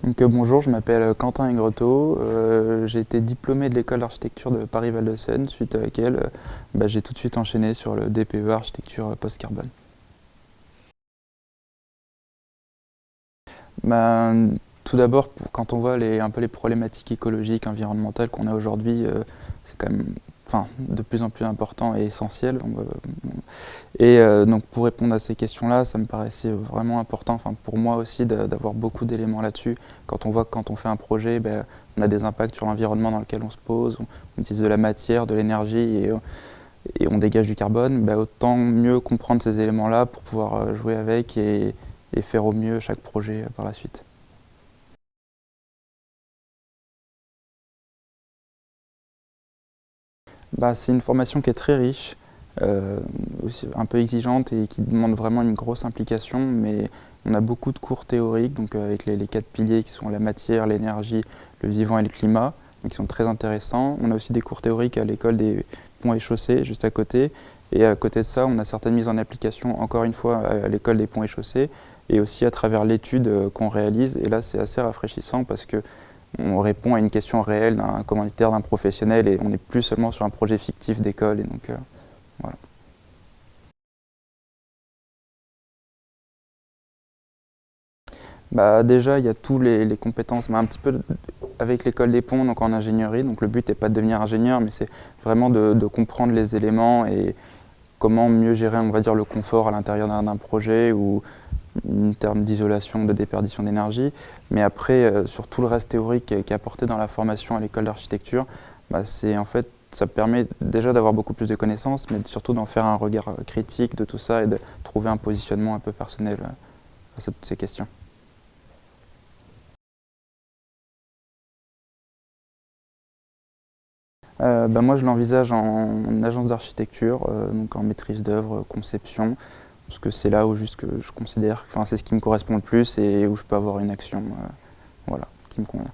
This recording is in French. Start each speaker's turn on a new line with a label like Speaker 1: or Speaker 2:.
Speaker 1: Bonjour, je m'appelle Quentin Aigretot. J'ai été diplômé de l'école d'architecture de Paris-Val-de-Seine, suite à laquelle j'ai tout de suite enchaîné sur le DPE architecture post-carbone. Bah, Tout d'abord, quand on voit un peu les problématiques écologiques, environnementales qu'on a aujourd'hui, c'est quand même de plus en plus important et essentiel. Donc pour répondre à ces questions-là, ça me paraissait vraiment important, pour moi aussi, d'avoir beaucoup d'éléments là-dessus. Quand on voit que quand on fait un projet, on a des impacts sur l'environnement dans lequel on se pose, on utilise de la matière, de l'énergie et on dégage du carbone, autant mieux comprendre ces éléments-là pour pouvoir jouer avec et faire au mieux chaque projet par la suite. C'est une formation qui est très riche, aussi un peu exigeante et qui demande vraiment une grosse implication, mais on a beaucoup de cours théoriques, donc avec les quatre piliers qui sont la matière, l'énergie, le vivant et le climat, donc qui sont très intéressants. On a aussi des cours théoriques à l'école des ponts et chaussées, juste à côté. Et à côté de ça, on a certaines mises en application, encore une fois, à l'école des ponts et chaussées, et aussi à travers l'étude qu'on réalise. Et là, c'est assez rafraîchissant parce que on répond à une question réelle d'un commanditaire, d'un professionnel, et on n'est plus seulement sur un projet fictif d'école. Et donc, voilà. Déjà, il y a tous les compétences, un petit peu avec l'école des ponts, donc en ingénierie. Donc le but n'est pas de devenir ingénieur, mais c'est vraiment de comprendre les éléments et comment mieux gérer, on va dire, le confort à l'intérieur d'un projet ou en termes d'isolation, de déperdition d'énergie. Mais après, sur tout le reste théorique qui est apporté dans la formation à l'école d'architecture, c'est en fait, ça permet déjà d'avoir beaucoup plus de connaissances, mais surtout d'en faire un regard critique de tout ça et de trouver un positionnement un peu personnel face à toutes ces questions. Moi, je l'envisage en agence d'architecture, donc en maîtrise d'œuvre, conception, parce que c'est là où juste que je considère, c'est ce qui me correspond le plus et où je peux avoir une action, voilà, qui me convient.